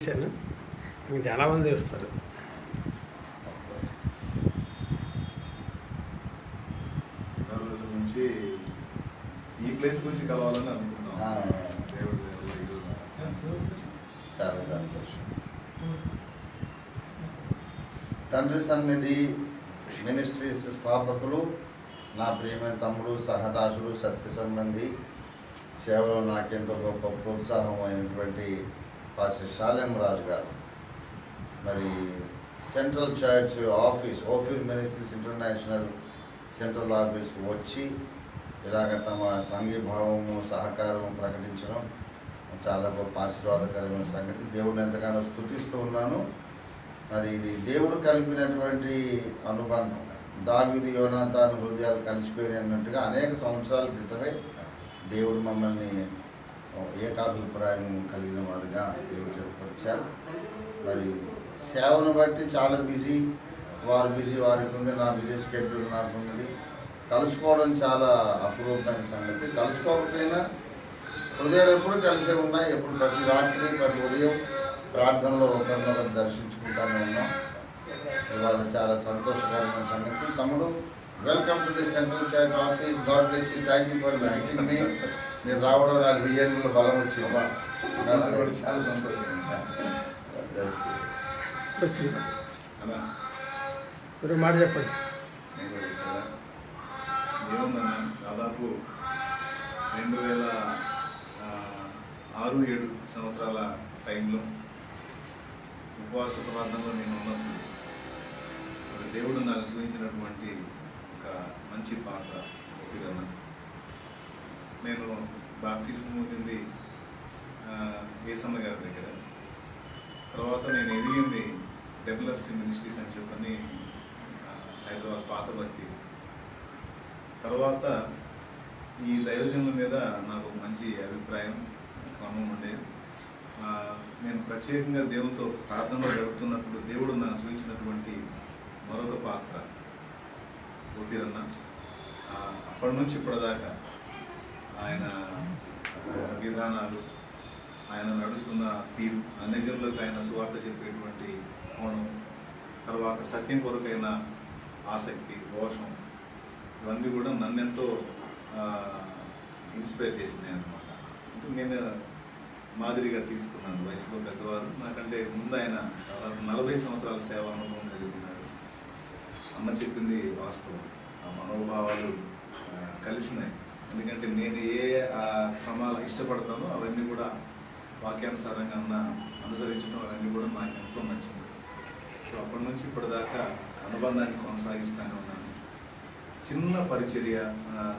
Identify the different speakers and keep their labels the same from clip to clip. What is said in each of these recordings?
Speaker 1: మీకు చాలామంది వస్తారు.
Speaker 2: నుంచి ఈ ప్లేస్ గురించి కలవాలని అనుకున్నాం.
Speaker 3: చాలా సంతోషం. తండ్రి సన్నిధి మినిస్ట్రీస్ స్థాపకులు, నా ప్రియమైన తమ్ముడు, సహదాసుడు, సత్య సంబంధి, సేవలో నాకెంతో గొప్ప ప్రోత్సాహం అయినటువంటి పాస్టర్ షాలెం రాజు గారు, మరి central church office, Ophir ministries international central ఆఫీస్కి వచ్చి ఇలాగ తమ సంఘీభావము, సహకారం ప్రకటించడం చాలా గొప్ప ఆశీర్వాదకరమైన సంగతి. దేవుడిని ఎంతగానో స్తుతిస్తూ ఉన్నాను. మరి ఇది దేవుడు కలిపినటువంటి అనుబంధం. దావీదు యోనాతాను హృదయాలు కలిసిపోయినాయి అన్నట్టుగా అనేక సంవత్సరాల క్రితమే దేవుడు మమ్మల్ని ఏకాభిప్రాయం కలిగిన వారుగా దేవుడు ఏర్పరిచారు. మరి సేవను బట్టి చాలా బిజీ, వారు బిజీ వారికి ఉంది, నా బిజీ షెడ్యూల్ నాకు ఉన్నది. కలుసుకోవడం చాలా అపురూపమైన సంగతి. కలుసుకోకపోయినా హృదయాలు ఎప్పుడు కలిసే ఉన్నాయి. ఎప్పుడు ప్రతి రాత్రి, ప్రతి ఉదయం ప్రార్థనలో ఒకరినొకరు దర్శించుకుంటానే ఉన్నాం. ఇవాళ చాలా సంతోషకరమైన సంగతి. తమ్ముడు, welcome to the central church office. God bless you. Thank you for visiting me. మీరు రావడం నాకు విజయంలో బలం వచ్చింది.
Speaker 2: చాలా సంతోషంగా.
Speaker 1: మాట చెప్పండి.
Speaker 2: ఏముందన్నా, దాదాపు 2006-7 సంవత్సరాల టైంలో ఉపవాస ప్రార్థనలో నేను ఉన్నప్పుడు దేవుడు నాకు చూపించినటువంటి ఒక మంచి పాత్ర ఫిరన్న. నేను బాప్తిస్మం పొందింది ఏసన్న గారి దగ్గర. తర్వాత నేను ఎదిగింది డబ్ల్యూఎఫ్సి మినిస్ట్రీస్ అని చెప్పని హైదరాబాద్ పాత బస్తీ. తర్వాత ఈ దైవజనుల మీద నాకు మంచి అభిప్రాయం, క్రమం ఉండేది. నేను ప్రత్యేకంగా దేవునితో ప్రార్థనలో గడుపుతున్నప్పుడు దేవుడు నాకు చూపించినటువంటి మరొక పాత్ర ఓఫీరన్న. అప్పటి నుంచి ఇప్పటిదాకా ఆయన విధానాలు, ఆయన నడుస్తున్న తీరు, అన్ని జనులకు ఆయన సువార్త చెప్పేటువంటి కోణం, తర్వాత సత్యం కొరకైన ఆసక్తి, రోషం, ఇవన్నీ కూడా నన్నెంతో ఇన్స్పైర్ చేసినాయి అన్నమాట. అంటే నేను మాదిరిగా తీసుకున్నాను. వయసులో పెద్దవారు, నాకంటే ముందు ఆయన దాదాపు 40 సంవత్సరాల సేవా అనుభవం కలిగి ఉన్నారు. అమ్మ చెప్పింది వాస్తవం. ఆ మనోభావాలు కలిసినాయి. ఎందుకంటే నేను ఏ క్రమాలు ఇష్టపడతానో అవన్నీ కూడా వాక్యానుసారంగా అనుసరించడం అవన్నీ కూడా నాకు ఎంతో నచ్చింది. సో అప్పటి నుంచి ఇప్పటిదాకా అనుబంధాన్ని కొనసాగిస్తూనే ఉన్నాను. చిన్న పరిచర్య,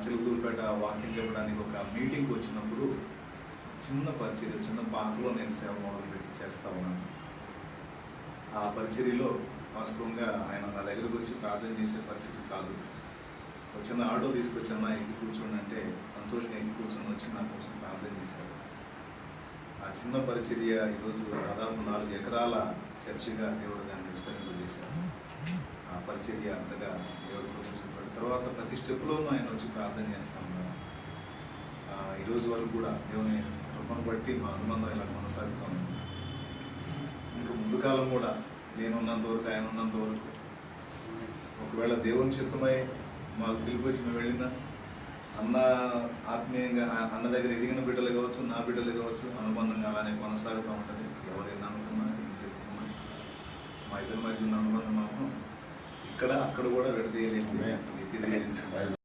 Speaker 2: చిలుకూరుపేట వాక్యం చెప్పడానికి ఒక మీటింగ్కి వచ్చినప్పుడు చిన్న పరిచర్య, చిన్న పాకలో నేను సేవ మొదలుపెట్టి చేస్తూ ఉన్నాను. ఆ పరిచర్యలో వాస్తవంగా ఆయన నా దగ్గరకు వచ్చి ప్రార్థన చేసే పరిస్థితి కాదు. ఒక చిన్న ఆటో తీసుకొచ్చాను, ఎక్కి కూర్చోండి అంటే సంతోషంగా ఎక్కి కూర్చొని వచ్చి నా కోసం ప్రార్థన చేశారు. ఆ చిన్న పరిచర్య ఈరోజు దాదాపు 4 ఎకరాల చర్చిగా దేవుడు దాన్ని విస్తరింపజేశారు. ఆ పరిచర్య అంతగా దేవుడు చూపించాడు. తర్వాత ప్రతి స్టెప్లోనూ ఆయన వచ్చి ప్రార్థన చేస్తాను. ఈరోజు వరకు కూడా దేవుని కృపను బట్టి మా అనుబంధం ఇలా కొనసాగుతూ ఉంది. ఇంకా ముందు కాలం కూడా నేనున్నంత వరకు, ఆయన ఉన్నంత వరకు, ఒకవేళ దేవుని చిత్తమై మాకు పిలుపు వచ్చి మేము వెళ్ళినా, అన్న ఆత్మీయంగా అన్న దగ్గర ఎదిగిన బిడ్డలు కావచ్చు, నా బిడ్డలు కావచ్చు, అనుబంధంగా అలానే కొనసాగుతూ ఉంటుంది. ఎవరైనా అనుకున్నా, ఇది చెప్పుకున్నా, మా ఇద్దరి మధ్య ఉన్న అనుబంధం మాత్రం ఇక్కడ అక్కడ కూడా విడదీయలేదు.